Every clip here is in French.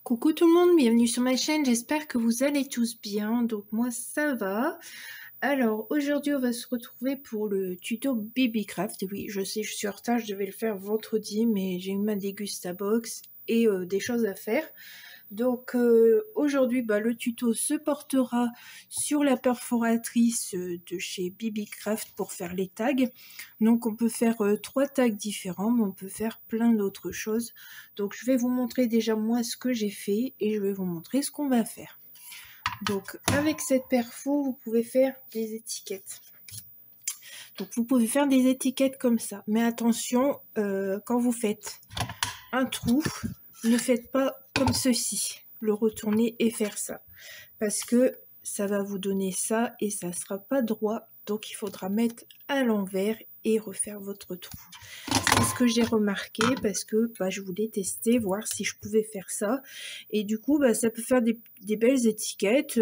Coucou tout le monde, bienvenue sur ma chaîne, j'espère que vous allez tous bien, donc moi ça va. Alors aujourd'hui on va se retrouver pour le tuto BBcraft. Oui, je sais, je suis en retard, je devais le faire vendredi, mais j'ai eu ma Dégustabox et des choses à faire. Donc aujourd'hui le tuto se portera sur la perforatrice de chez BBcraft pour faire les tags. Donc on peut faire 3 tags différents, mais on peut faire plein d'autres choses. Donc je vais vous montrer déjà moi ce que j'ai fait et je vais vous montrer ce qu'on va faire. Donc avec cette perfo vous pouvez faire des étiquettes. Donc vous pouvez faire des étiquettes comme ça, mais attention, quand vous faites un trou, ne faites pas comme ceci, le retourner et faire ça, parce que ça va vous donner ça et ça sera pas droit, donc il faudra mettre à l'envers et refaire votre trou. C'est ce que j'ai remarqué parce que je voulais tester, voir si je pouvais faire ça, et du coup ça peut faire des belles étiquettes,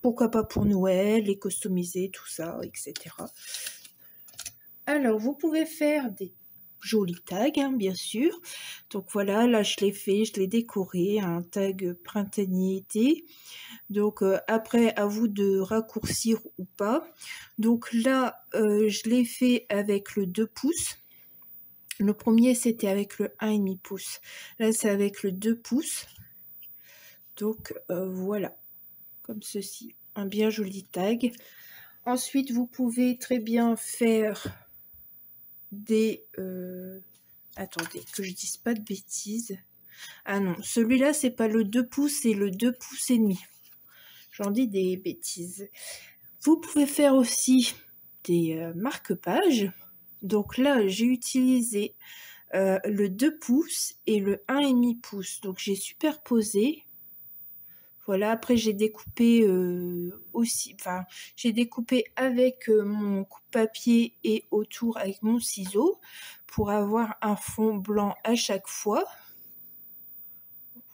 pourquoi pas pour Noël, les customiser, tout ça, etc. Alors vous pouvez faire des joli tag, hein, bien sûr. Donc voilà, là je l'ai fait, je l'ai décoré, un tag printanier été. Donc après, à vous de raccourcir ou pas. Donc là, je l'ai fait avec le 2 pouces. Le premier, c'était avec le 1,5 pouce. Là, c'est avec le 2 pouces. Donc voilà, comme ceci. Un bien joli tag. Ensuite, vous pouvez très bien faire des... attendez, que je dise pas de bêtises. Ah non, celui-là, c'est pas le 2 pouces, c'est le 2 pouces et demi. J'en dis des bêtises. Vous pouvez faire aussi des marque-pages. Donc là, j'ai utilisé le 2 pouces et le 1,5 pouces. Donc j'ai superposé. Voilà, après j'ai découpé aussi, enfin j'ai découpé avec mon coupe-papier et autour avec mon ciseau pour avoir un fond blanc à chaque fois.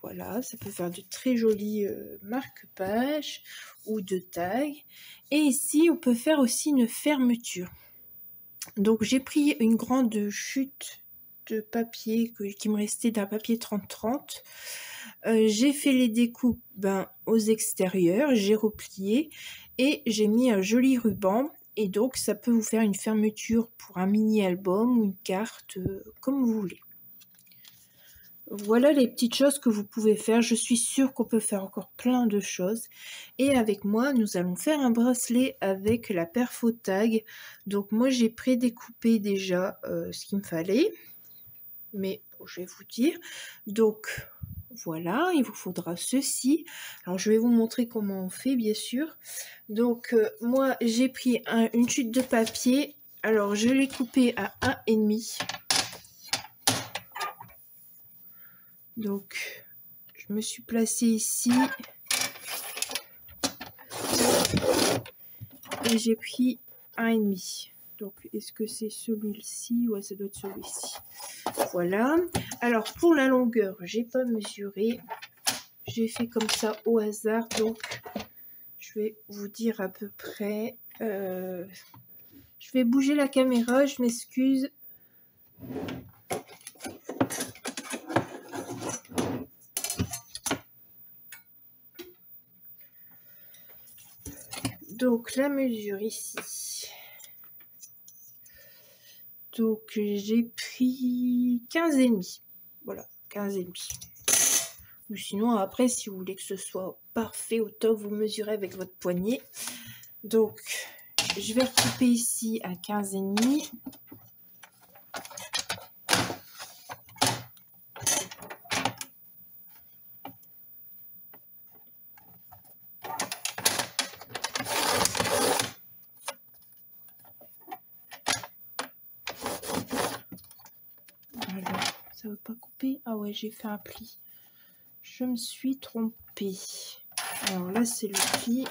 Voilà, ça peut faire de très jolis marque-pages ou de tags. Et ici, on peut faire aussi une fermeture. Donc j'ai pris une grande chute de papier qui me restait d'un papier 30-30. J'ai fait les découpes aux extérieurs, j'ai replié et j'ai mis un joli ruban. Et donc ça peut vous faire une fermeture pour un mini-album ou une carte, comme vous voulez. Voilà les petites choses que vous pouvez faire. Je suis sûre qu'on peut faire encore plein de choses. Et avec moi, nous allons faire un bracelet avec la perfo tag. Donc moi, j'ai pré-découpé déjà ce qu'il me fallait. Mais bon, je vais vous dire. Donc voilà, il vous faudra ceci. Alors je vais vous montrer comment on fait, bien sûr. Donc moi, j'ai pris une chute de papier. Alors je l'ai coupé à 1,5. Donc, je me suis placée ici et j'ai pris 1,5. Donc, est-ce que c'est celui-ci? Ouais, ça doit être celui-ci. Voilà. Alors, pour la longueur, j'ai pas mesuré. J'ai fait comme ça au hasard. Donc, je vais vous dire à peu près. Je vais bouger la caméra, je m'excuse. Donc, la mesure ici. Donc, j'ai pris 15,5. Voilà, 15,5. Ou sinon, après, si vous voulez que ce soit parfait au top, vous mesurez avec votre poignet. Donc, je vais recouper ici à 15,5. Alors, ça ne veut pas couper. Ah ouais, j'ai fait un pli. Je me suis trompée. Alors là, c'est le pli.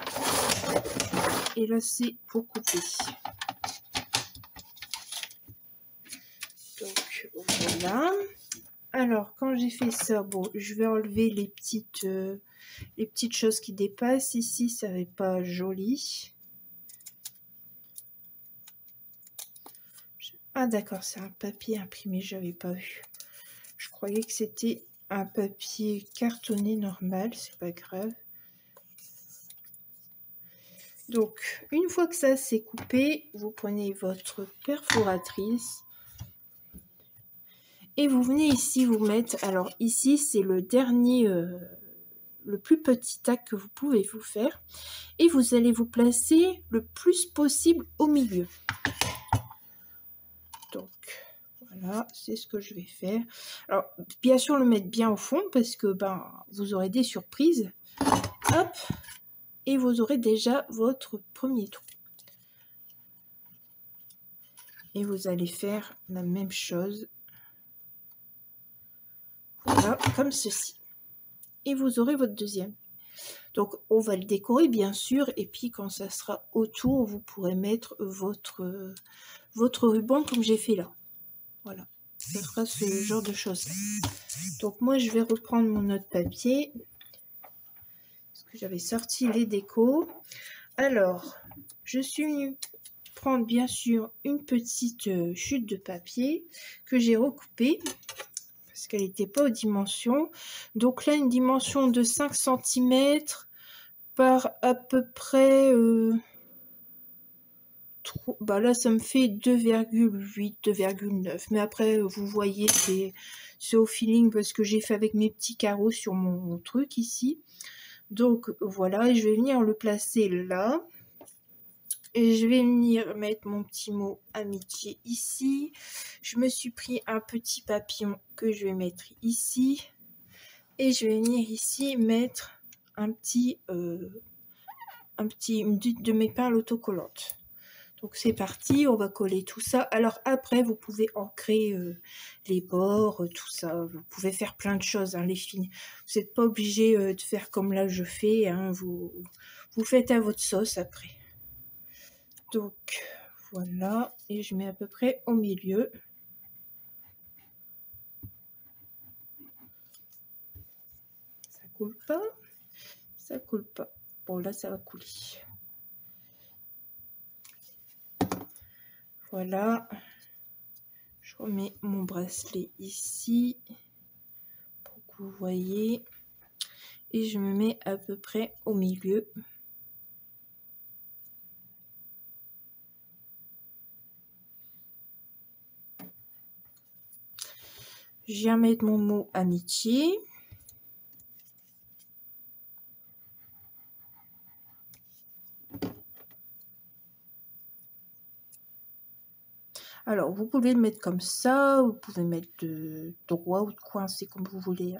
Et là, c'est pour couper. Donc, voilà. Alors, quand j'ai fait ça, bon, je vais enlever les petites choses qui dépassent. Ici, ça n'est pas joli. Ah d'accord, c'est un papier imprimé, j'avais pas vu. Je croyais que c'était un papier cartonné normal, c'est pas grave. Donc, une fois que ça c'est coupé, vous prenez votre perforatrice et vous venez ici vous mettre. Alors ici, c'est le dernier, le plus petit tac que vous pouvez vous faire. Et vous allez vous placer le plus possible au milieu. Donc, voilà, c'est ce que je vais faire. Alors, bien sûr, le mettre bien au fond parce que vous aurez des surprises. Hop, et vous aurez déjà votre premier trou. Et vous allez faire la même chose. Voilà, comme ceci. Et vous aurez votre deuxième. Donc, on va le décorer, bien sûr. Et puis, quand ça sera autour, vous pourrez mettre votre ruban comme j'ai fait là. Voilà, ça fera ce genre de choses. Donc, moi, je vais reprendre mon autre papier. Parce que j'avais sorti les décos. Alors, je suis venue prendre, bien sûr, une petite chute de papier que j'ai recoupée. Parce qu'elle n'était pas aux dimensions. Donc là, une dimension de 5 cm par à peu près... là, ça me fait 2,8, 2,9. Mais après, vous voyez, c'est au feeling parce que j'ai fait avec mes petits carreaux sur mon truc ici. Donc, voilà, je vais venir le placer là. Et je vais venir mettre mon petit mot amitié ici. Je me suis pris un petit papillon que je vais mettre ici. Et je vais venir ici mettre une de mes perles autocollantes. Donc c'est parti, on va coller tout ça. Alors après, vous pouvez ancrer les bords, tout ça. Vous pouvez faire plein de choses, hein, les filles. Vous n'êtes pas obligé de faire comme là je fais. Hein, vous faites à votre sauce après. Donc voilà, et je mets à peu près au milieu. Ça coule pas? Ça coule pas. Bon là, ça va couler. Voilà. Je remets mon bracelet ici pour que vous voyez. Et je me mets à peu près au milieu. Je viens mettre mon mot amitié. Alors, vous pouvez le mettre comme ça, vous pouvez mettre de droit ou de coincé comme vous voulez.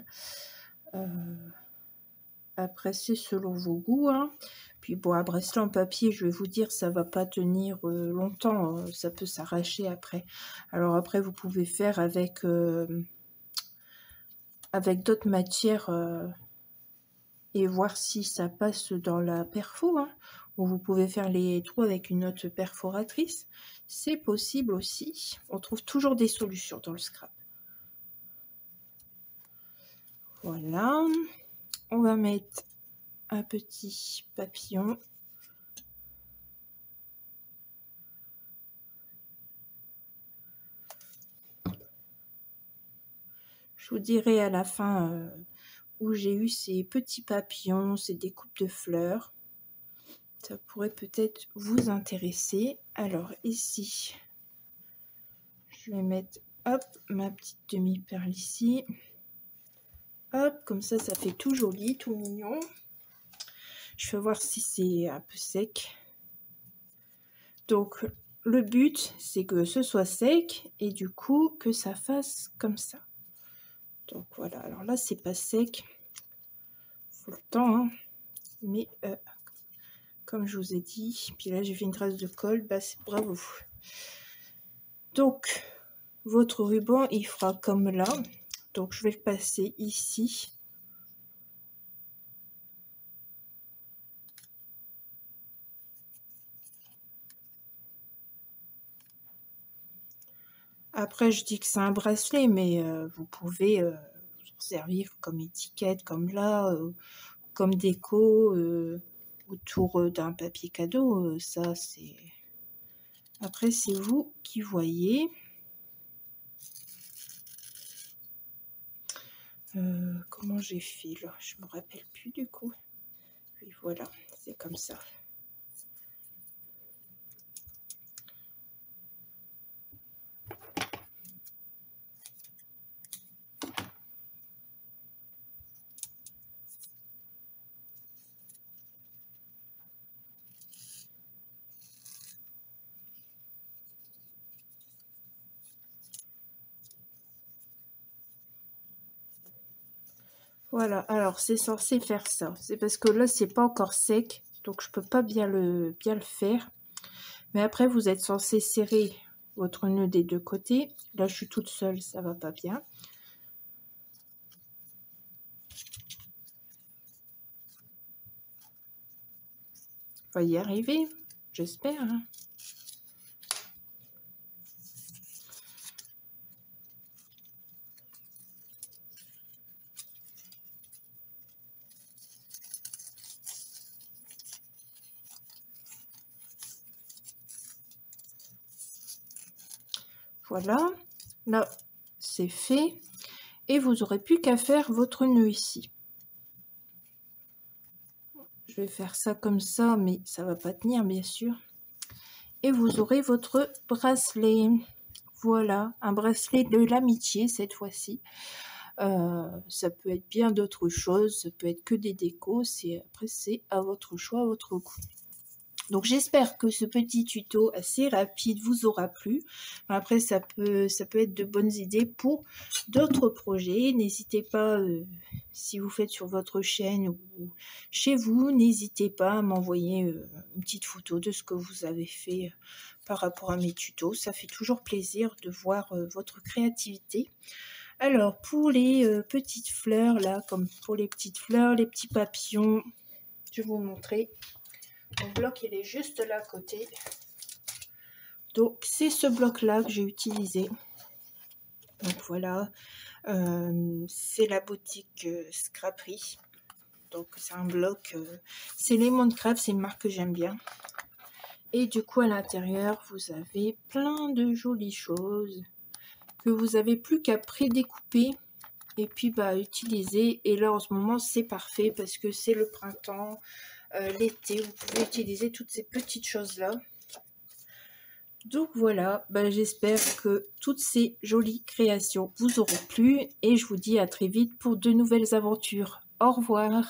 Après, c'est selon vos goûts. Hein. Puis bon, un bracelet en papier, je vais vous dire, ça va pas tenir longtemps. Hein. Ça peut s'arracher après. Alors après, vous pouvez faire avec d'autres matières et voir si ça passe dans la perfo. Hein. Ou vous pouvez faire les trous avec une autre perforatrice. C'est possible aussi. On trouve toujours des solutions dans le scrap. Voilà. On va mettre un petit papillon. Je vous dirai à la fin où j'ai eu ces petits papillons, ces découpes de fleurs. Ça pourrait peut-être vous intéresser. Alors ici, je vais mettre hop ma petite demi-perle ici. Hop, comme ça fait tout joli, tout mignon. Je vais voir si c'est un peu sec. Donc le but, c'est que ce soit sec et du coup que ça fasse comme ça. Donc voilà, alors là c'est pas sec. Faut le temps, hein. Mais comme je vous ai dit, puis là j'ai fait une trace de colle, c'est bravo. Donc votre ruban il fera comme là. Donc je vais le passer ici. Après je dis que c'est un bracelet, mais vous pouvez vous servir comme étiquette, comme là, comme déco autour d'un papier cadeau. Ça c'est... Après c'est vous qui voyez. Comment j'ai fait là? Je me rappelle plus du coup. Puis voilà, c'est comme ça. Voilà, alors c'est censé faire ça. C'est parce que là, c'est pas encore sec, donc je peux pas bien le faire. Mais après, vous êtes censé serrer votre nœud des deux côtés. Là, je suis toute seule, ça va pas bien. On va y arriver, j'espère. Hein. Voilà, là, c'est fait. Et vous aurez plus qu'à faire votre nœud ici. Je vais faire ça comme ça, mais ça va pas tenir, bien sûr. Et vous aurez votre bracelet. Voilà, un bracelet de l'amitié cette fois-ci. Ça peut être bien d'autres choses, ça peut être que des décos. Après, c'est à votre choix, à votre goût. Donc j'espère que ce petit tuto assez rapide vous aura plu. Après, ça peut être de bonnes idées pour d'autres projets. N'hésitez pas, si vous faites sur votre chaîne ou chez vous, n'hésitez pas à m'envoyer une petite photo de ce que vous avez fait par rapport à mes tutos. Ça fait toujours plaisir de voir votre créativité. Alors, pour les petites fleurs, là, comme pour les petites fleurs, les petits papillons, je vais vous montrer. Mon bloc, il est juste là à côté. Donc, c'est ce bloc-là que j'ai utilisé. Donc, voilà. C'est la boutique Scraperie. Donc, c'est un bloc. C'est Lemon Craft, c'est une marque que j'aime bien. Et du coup, à l'intérieur, vous avez plein de jolies choses que vous n'avez plus qu'à prédécouper et puis utiliser. Et là, en ce moment, c'est parfait parce que c'est le printemps. L'été, vous pouvez utiliser toutes ces petites choses-là. Donc voilà, j'espère que toutes ces jolies créations vous auront plu et je vous dis à très vite pour de nouvelles aventures. Au revoir!